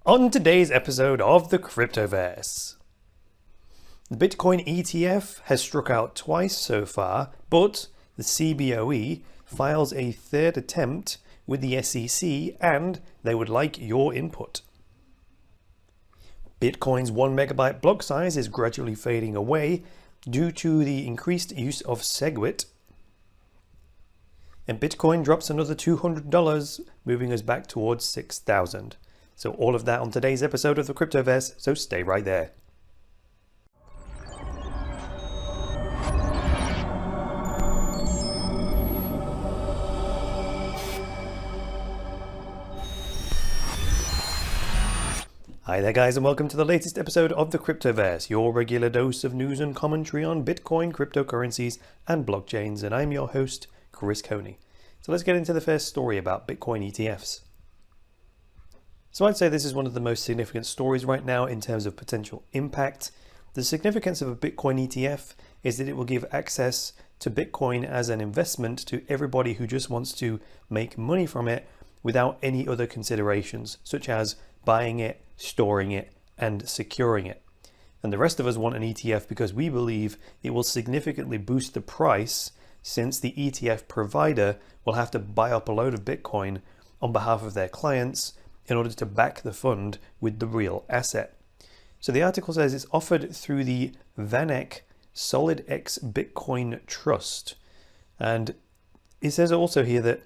On today's episode of the Cryptoverse, the Bitcoin ETF has struck out twice so far, but the CBOE files a third attempt with the SEC and they would like your input. Bitcoin's 1 megabyte block size is gradually fading away due to the increased use of SegWit. And Bitcoin drops another $200, moving us back towards 6,000. So all of that on today's episode of the Cryptoverse, so stay right there. Hi there guys, and welcome to the latest episode of the Cryptoverse, your regular dose of news and commentary on Bitcoin, cryptocurrencies and blockchains, and I'm your host, Chris Coney. So let's get into the first story about Bitcoin ETFs. So I'd say this is one of the most significant stories right now in terms of potential impact. The significance of a Bitcoin ETF is that it will give access to Bitcoin as an investment to everybody who just wants to make money from it without any other considerations, such as buying it, storing it, and securing it. And the rest of us want an ETF because we believe it will significantly boost the price, since the ETF provider will have to buy up a load of Bitcoin on behalf of their clients in order to back the fund with the real asset. So the article says it's offered through the VanEck SolidX Bitcoin Trust. And it says also here that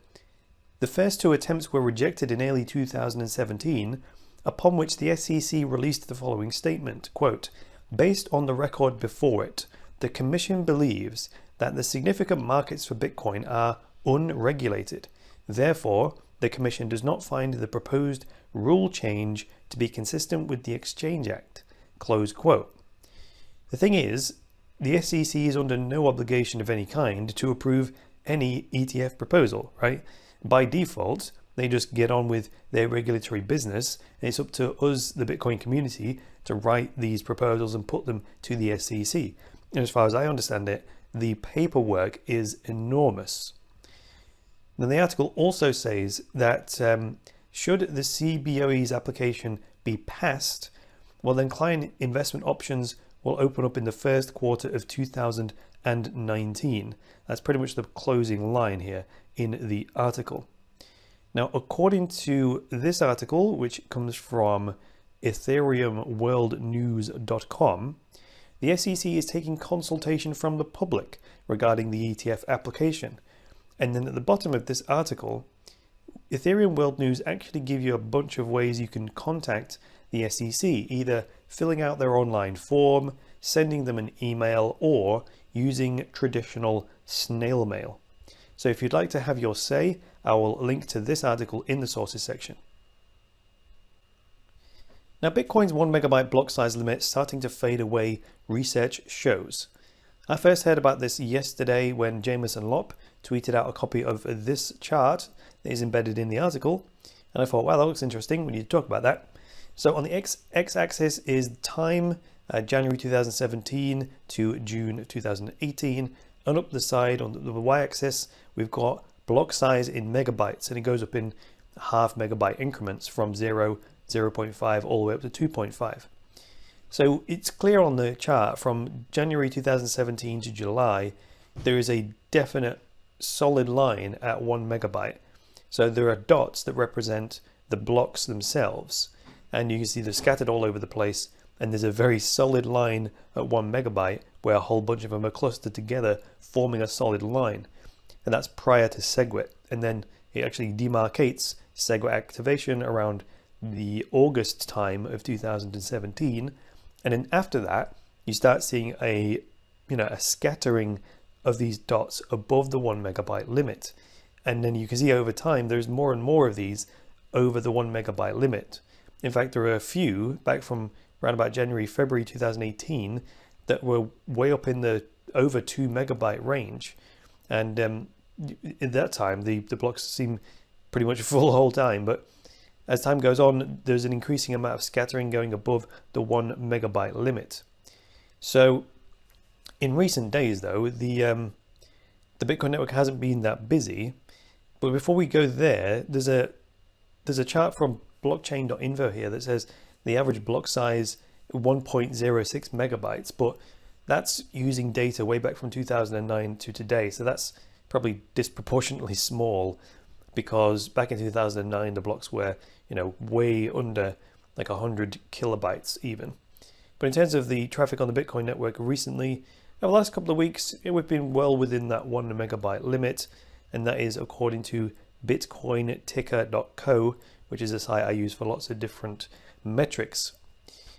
the first two attempts were rejected in early 2017, upon which the SEC released the following statement, quote, "Based on the record before it, the Commission believes that the significant markets for Bitcoin are unregulated. Therefore, the Commission does not find the proposed rule change to be consistent with the Exchange Act." Close quote. The thing is, the SEC is under no obligation of any kind to approve any ETF proposal, right? By default, they just get on with their regulatory business, and it's up to us, the Bitcoin community, to write these proposals and put them to the SEC. And as far as I understand it, the paperwork is enormous. Then the article also says that should the CBOE's application be passed, well then client investment options will open up in the first quarter of 2019. That's pretty much the closing line here in the article. Now, according to this article, which comes from ethereumworldnews.com, the SEC is taking consultation from the public regarding the ETF application. And then at the bottom of this article, Ethereum World News actually give you a bunch of ways you can contact the SEC, either filling out their online form, sending them an email, or using traditional snail mail. So if you'd like to have your say, I will link to this article in the sources section. Now, Bitcoin's 1 megabyte block size limit starting to fade away, research shows. I first heard about this yesterday when Jameson Lopp tweeted out a copy of this chart that is embedded in the article, and I thought, wow, that looks interesting, we need to talk about that. So on the x-axis is time, January 2017 to June 2018, and up the side on the y-axis we've got block size in megabytes, and it goes up in half megabyte increments from 0, 0.5 all the way up to 2.5. So it's clear on the chart from January 2017 to July, there is a definite solid line at 1 megabyte. So there are dots that represent the blocks themselves, and you can see they're scattered all over the place, and there's a very solid line at 1 megabyte where a whole bunch of them are clustered together, forming a solid line. And that's prior to SegWit. And then it actually demarcates SegWit activation around the August time of 2017. And then after that, you start seeing a scattering of these dots above the 1 megabyte limit. And then you can see over time, there's more and more of these over the 1 megabyte limit. In fact, there are a few back from around about January, February 2018 that were way up in the over 2 megabyte range. And at that time, the blocks seem pretty much full the whole time. But as time goes on, there's an increasing amount of scattering going above the 1 megabyte limit. So in recent days, though, the Bitcoin network hasn't been that busy. But before we go there, there's a chart from blockchain.info here that says the average block size 1.06 megabytes, but that's using data way back from 2009 to today. So that's probably disproportionately small, because back in 2009 the blocks were, way under like 100 kilobytes even. But in terms of the traffic on the Bitcoin network recently, over the last couple of weeks, we've been well within that 1 megabyte limit, and that is according to bitcointicker.co, which is a site I use for lots of different metrics.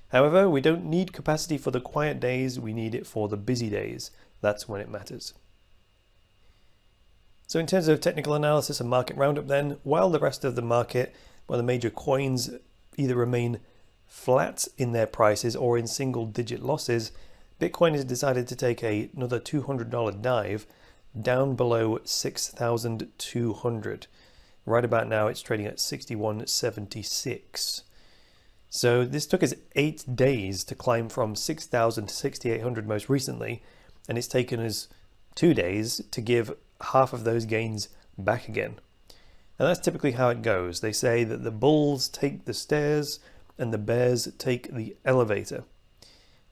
However, we don't need capacity for the quiet days, we need it for the busy days. That's when it matters. So in terms of technical analysis and market roundup then, while the rest of the market, the major coins either remain flat in their prices or in single-digit losses, Bitcoin has decided to take another $200 dive down below 6,200. Right about now it's trading at 61.76. So this took us 8 days to climb from 6,000 to 6,800 most recently, and it's taken us 2 days to give half of those gains back again. And that's typically how it goes. They say that the bulls take the stairs and the bears take the elevator.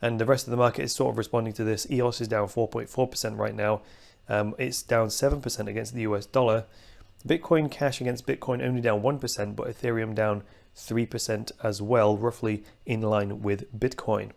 And the rest of the market is sort of responding to this. EOS is down 4.4% right now. It's down 7% against the US dollar. Bitcoin Cash against Bitcoin only down 1%, but Ethereum down 3% as well, roughly in line with Bitcoin.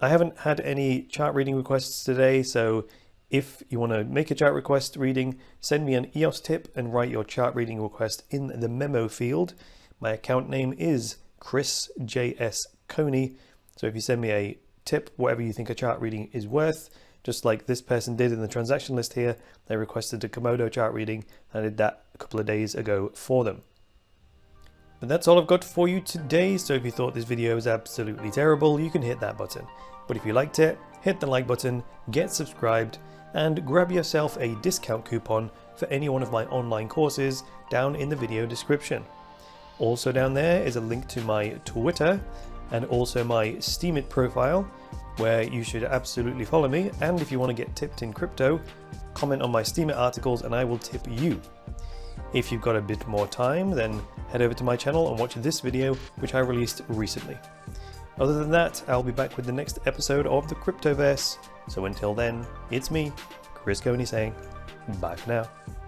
I haven't had any chart reading requests today, so if you want to make a chart request reading, send me an EOS tip and write your chart reading request in the memo field. My account name is Chris JS Coney. So if you send me a tip, whatever you think a chart reading is worth, just like this person did in the transaction list here, they requested a Komodo chart reading, and I did that a couple of days ago for them. But that's all I've got for you today. So if you thought this video was absolutely terrible, you can hit that button. But if you liked it, hit the like button, get subscribed, and grab yourself a discount coupon for any one of my online courses down in the video description. Also down there is a link to my Twitter and also my Steemit profile, where you should absolutely follow me. And if you want to get tipped in crypto, comment on my Steemit articles and I will tip you. If you've got a bit more time, then head over to my channel and watch this video, which I released recently. Other than that, I'll be back with the next episode of the Cryptoverse. So until then, it's me, Chris Coney, saying bye for now.